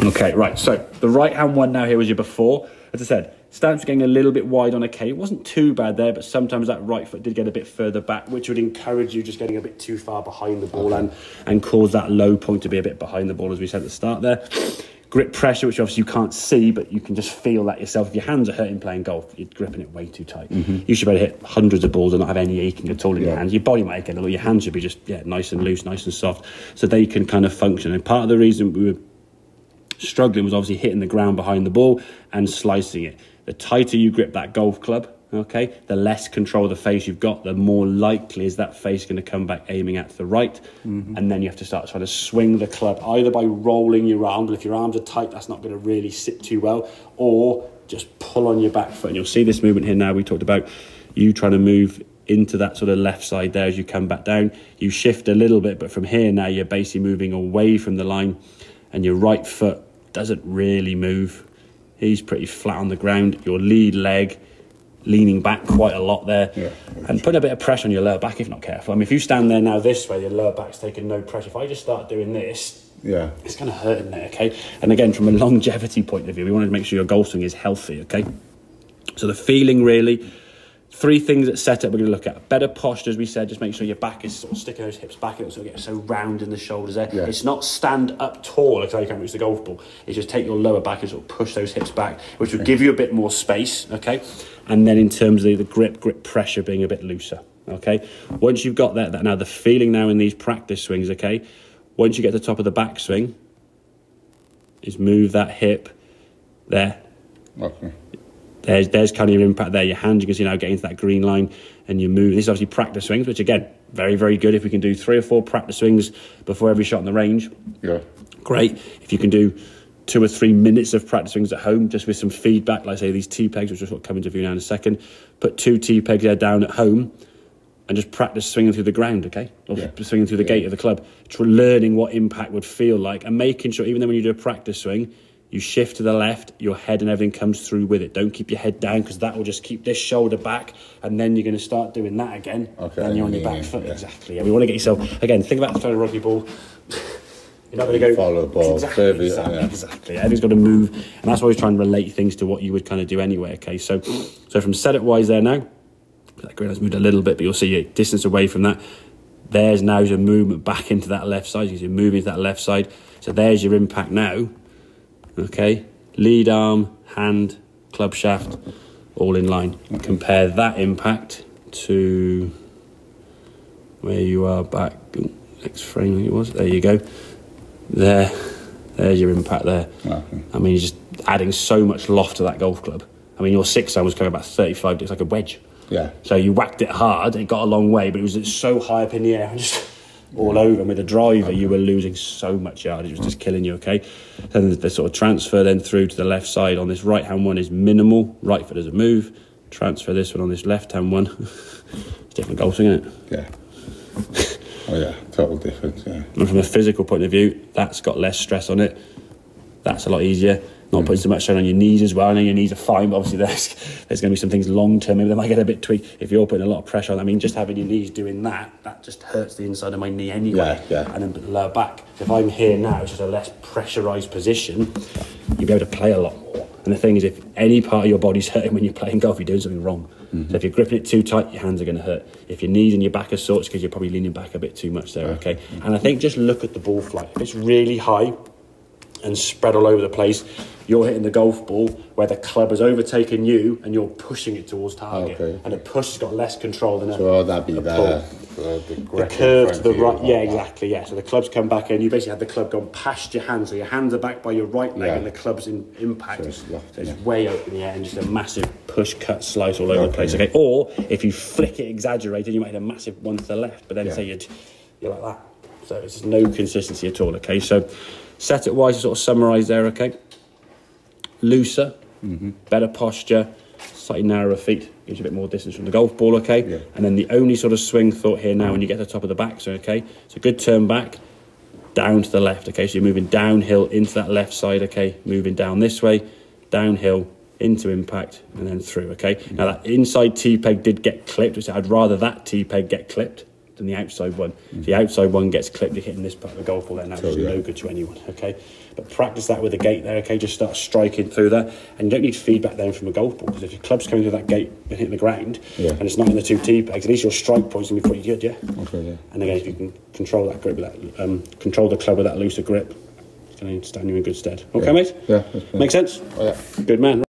Okay, right, so the right-hand one now here was your before. As I said, stance getting a little bit wide on a K. It wasn't too bad there, but sometimes that right foot did get a bit further back, which would encourage you just getting a bit too far behind the ball and cause that low point to be a bit behind the ball, as we said at the start there. Grip pressure, which obviously you can't see, but you can just feel that yourself. If your hands are hurting playing golf, you're gripping it way too tight. You should be able to hit hundreds of balls and not have any aching at all in your hands. Your body might ache a little, your hands should be just nice and loose, nice and soft, so they can kind of function. And part of the reason we were struggling was obviously hitting the ground behind the ball and slicing it. The tighter you grip that golf club, okay, the less control of the face you've got, the more likely is that face going to come back aiming at the right. And then you have to start trying to swing the club, either by rolling your arm, but if your arms are tight, that's not going to really sit too well, or just pull on your back foot. And you'll see this movement here now. We talked about you trying to move into that sort of left side there as you come back down. You shift a little bit, but from here now you're basically moving away from the line, and your right foot doesn't really move. He's pretty flat on the ground. Your lead leg leaning back quite a lot there, and putting a bit of pressure on your lower back if not careful. I mean, if you stand there now this way, your lower back's taking no pressure. If I just start doing this, it's going to hurt in there, okay? And again, from a longevity point of view, we want to make sure your golf swing is healthy, okay? So the feeling really, 3 things at setup we're going to look at. Better posture, as we said, just make sure your back is sort of sticking those hips back, and sort of get so round in the shoulders there. It's not stand up tall, like how you can't reach the golf ball. It's just take your lower back and sort of push those hips back, which will give you a bit more space, okay? And then in terms of the grip pressure being a bit looser, okay? Once you've got that now the feeling now in these practice swings, okay? Once you get to the top of the backswing, is move that hip there. Okay. There's kind of your impact there. Your hands, you can see now getting to that green line, and you move. This is obviously practice swings, which again, very, very good. If we can do 3 or 4 practice swings before every shot in the range, great. If you can do 2 or 3 minutes of practice swings at home, just with some feedback, like say these T-pegs, which will sort of come into view now in a second. Put 2 T-pegs there down at home, and just practice swinging through the ground, okay? Or swinging through the gate of the club. Learning what impact would feel like, and making sure, even then when you do a practice swing, you shift to the left, your head and everything comes through with it. Don't keep your head down, because that will just keep this shoulder back, and then you're going to start doing that again, and you're on your back foot. Exactly. We want to get yourself, again, think about throwing a rugby ball. You're not going to go... Follow the ball. Exactly. Everything's got to move, and that's why we try and relate things to what you would kind of do anyway, okay? So from setup-wise there now, that green has moved a little bit, but you'll see your distance away from that. There's now your movement back into that left side. You're moving to that left side. So there's your impact now. Okay, lead arm, hand, club shaft, all in line. Compare that impact to where you are back. Next frame, I think it was. There you go. There's your impact there. I mean, you're just adding so much loft to that golf club. I mean, your 6-iron was coming about 35. It's like a wedge. So you whacked it hard. It got a long way, but it was so high up in the air. Just all over, and with the driver you were losing so much yardage. It was just killing you, okay? And the sort of transfer then through to the left side on this right hand one is minimal. Right foot doesn't move. Transfer this one on this left hand one. It's different golf swing, isn't it? Total difference. And from a physical point of view, that's got less stress on it. That's a lot easier. Not putting so much strain on your knees as well. I know your knees are fine, but obviously there's going to be some things long term. Maybe they might get a bit tweaked if you're putting a lot of pressure on. I mean, just having your knees doing that just hurts the inside of my knee anyway. And then the lower back. If I'm here now, it's just a less pressurised position. You'll be able to play a lot more. And the thing is, if any part of your body's hurting when you're playing golf, you're doing something wrong. So if you're gripping it too tight, your hands are going to hurt. If your knees and your back are sore, it's because you're probably leaning back a bit too much there, okay? And I think just look at the ball flight. If it's really high and spread all over the place, you're hitting the golf ball where the club has overtaken you and you're pushing it towards target. And the push has got less control than that'd be the curve to the right. So the club's come back and you basically have the club gone past your hands. So your hands are back by your right leg and the club's in impact. So it's way up in the air and just a massive push, cut, slice all over the place. Okay. Or if you flick it exaggerated, you might hit a massive one to the left, but then say you're like that. So it's just no consistency at all. Okay. So setup wise, to sort of summarise there, okay? Looser, better posture, slightly narrower feet, gives you a bit more distance from the golf ball, okay? And then the only sort of swing thought here now when you get to the top of the backswing, okay? So a good turn back, down to the left, okay? So you're moving downhill into that left side, okay? Moving down this way, downhill, into impact, and then through, okay? Now that inside T-peg did get clipped, which I'd rather that T-peg get clipped than the outside one. If the outside one gets clipped, you're hitting this part of the golf ball, then that's Totally, no good to anyone, okay? But practice that with the gate there, okay? Just start striking through that, and you don't need feedback then from a golf ball, because if your club's coming through that gate and hitting the ground, and it's not in the 2 tee bags, at least your strike point's going to be pretty good, yeah? Okay, yeah. And again, if you can control that grip with that, control the club with that looser grip, it's going to stand you in good stead. Okay, mate? Yeah. Make sense? Oh, yeah. Good man.